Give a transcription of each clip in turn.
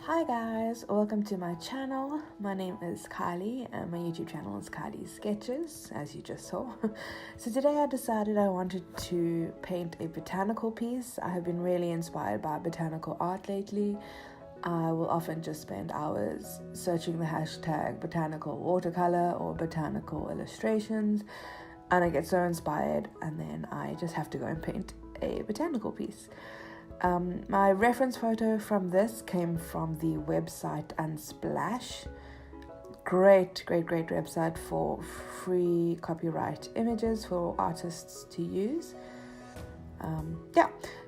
Hi guys, welcome to my channel. My name is Kylie and my YouTube channel is Kylie's Sketches, as you just saw. So today I decided I wanted to paint a botanical piece. I have been really inspired by botanical art lately. I will often just spend hours searching the hashtag botanical watercolor or botanical illustrations, and I get so inspired and then I just have to go and paint a botanical piece. My reference photo from this came from the website Unsplash. Great website for free copyright images for artists to use.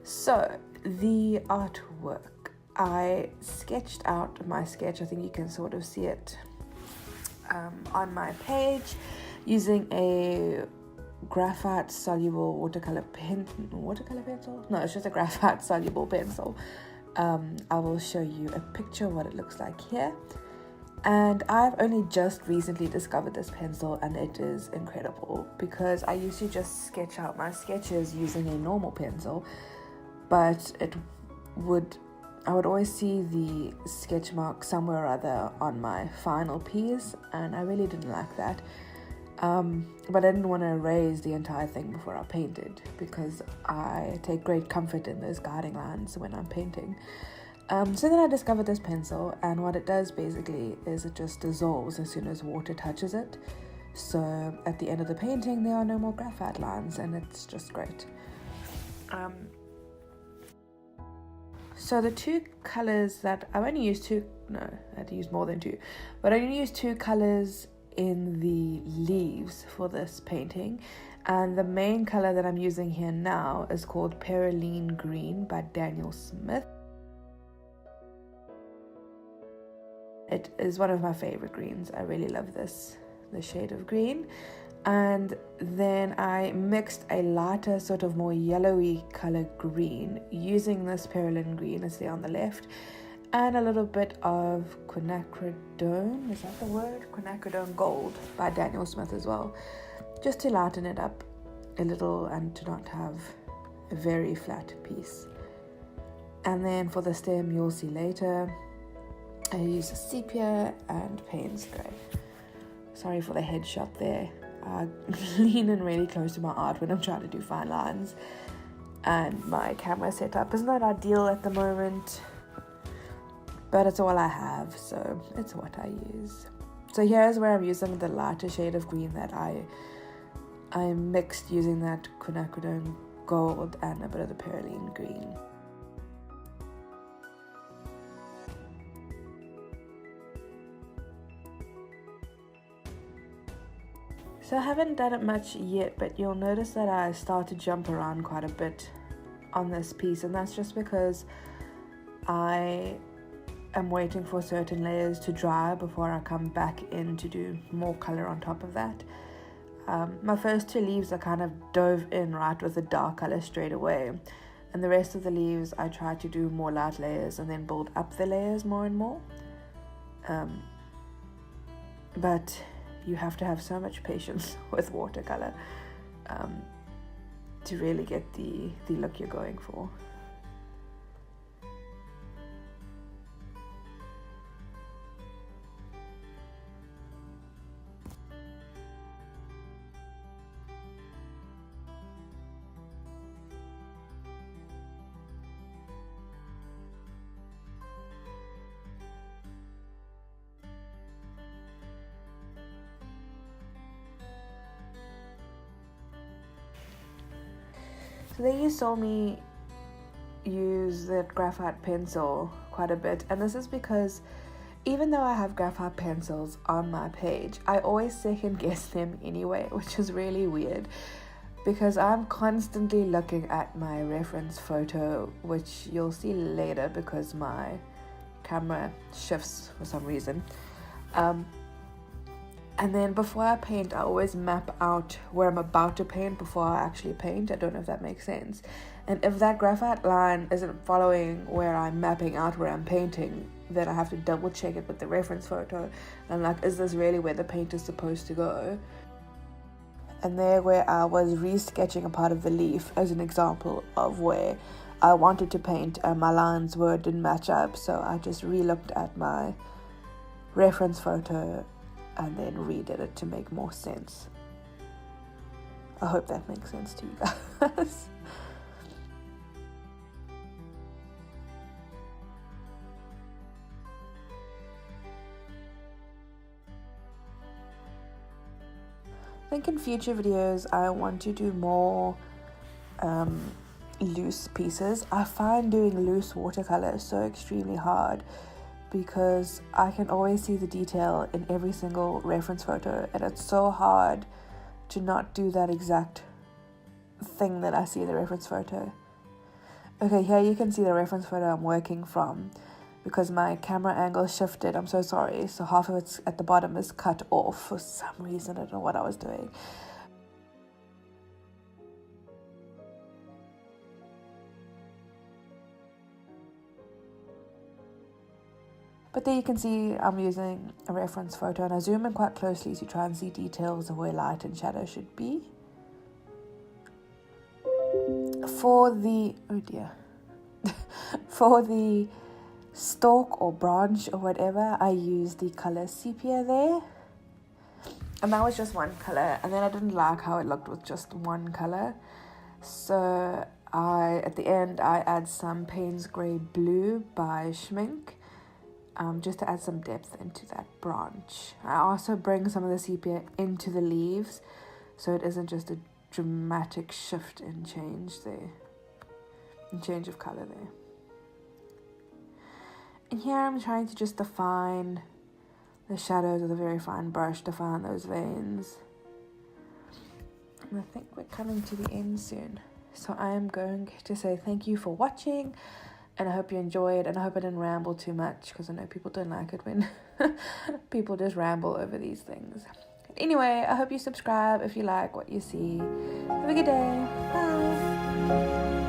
So the artwork. I sketched out my sketch. I think you can sort of see it on my page using a graphite soluble watercolor pencil. No, it's just a graphite soluble pencil. I will show you a picture of what it looks like here. And I've only just recently discovered this pencil and it is incredible, because I used to just sketch out my sketches using a normal pencil, but I would always see the sketch mark somewhere or other on my final piece, and I really didn't like that. But I didn't want to erase the entire thing before I painted, because I take great comfort in those guiding lines when I'm painting. So then I discovered this pencil, and what it does basically is it just dissolves as soon as water touches it. So at the end of the painting there are no more graphite lines, and it's just great. So the two colors that I only used I had to use more than two, but I only used two colors in the leaves for this painting, and the main color that I'm using here now is called Perylene Green by Daniel Smith. It is one of my favorite greens. I really love the shade of green. And then I mixed a lighter, sort of more yellowy color green using this Perylene Green, as there on the left, and a little bit of quinacridone, is that the word? Quinacridone Gold by Daniel Smith as well, just to lighten it up a little and to not have a very flat piece. And then for the stem, you'll see later, I use sepia and Payne's Grey. Sorry for the headshot there. I lean in really close to my art when I'm trying to do fine lines, and my camera setup is not ideal at the moment, but it's all I have, so it's what I use. So here's where I'm using the lighter shade of green that I mixed using that quinacridone gold and a bit of the Perylene Green. So I haven't done it much yet, but you'll notice that I start to jump around quite a bit on this piece, and that's just because I am waiting for certain layers to dry before I come back in to do more color on top of that. My first two leaves I kind of dove in right with the dark color straight away, and the rest of the leaves I try to do more light layers and then build up the layers more and more. But you have to have so much patience with watercolor to really get the look you're going for. So there you saw me use that graphite pencil quite a bit, and this is because even though I have graphite pencils on my page, I always second guess them anyway, which is really weird, because I'm constantly looking at my reference photo, which you'll see later because my camera shifts for some reason. And then before I paint, I always map out where I'm about to paint before I actually paint. I don't know if that makes sense. And if that graphite line isn't following where I'm mapping out where I'm painting, then I have to double check it with the reference photo. I'm like, is this really where the paint is supposed to go? And there where I was re-sketching a part of the leaf as an example of where I wanted to paint and my lines didn't match up, so I just re-looked at my reference photo and then redid it to make more sense. I hope that makes sense to you guys. I think in future videos I want to do more loose pieces. I find doing loose watercolor so extremely hard because I can always see the detail in every single reference photo, and it's so hard to not do that exact thing that I see in the reference photo. Okay, here you can see the reference photo I'm working from because my camera angle shifted. I'm so sorry. So half of it's at the bottom is cut off for some reason. I don't know what I was doing. But there you can see I'm using a reference photo, and I zoom in quite closely to try and see details of where light and shadow should be. For the, oh dear, for the stalk or branch or whatever, I used the color sepia there. And that was just one color, and then I didn't like how it looked with just one color. So at the end, I add some Payne's Grey Blue by Schmink. Just to add some depth into that branch. I also bring some of the sepia into the leaves, so it isn't just a dramatic shift in change of color there. And here I'm trying to just define the shadows with a very fine brush, define those veins. And I think we're coming to the end soon. So I am going to say thank you for watching. And I hope you enjoyed, and I hope I didn't ramble too much, because I know people don't like it when people just ramble over these things. Anyway, I hope you subscribe if you like what you see. Have a good day. Bye.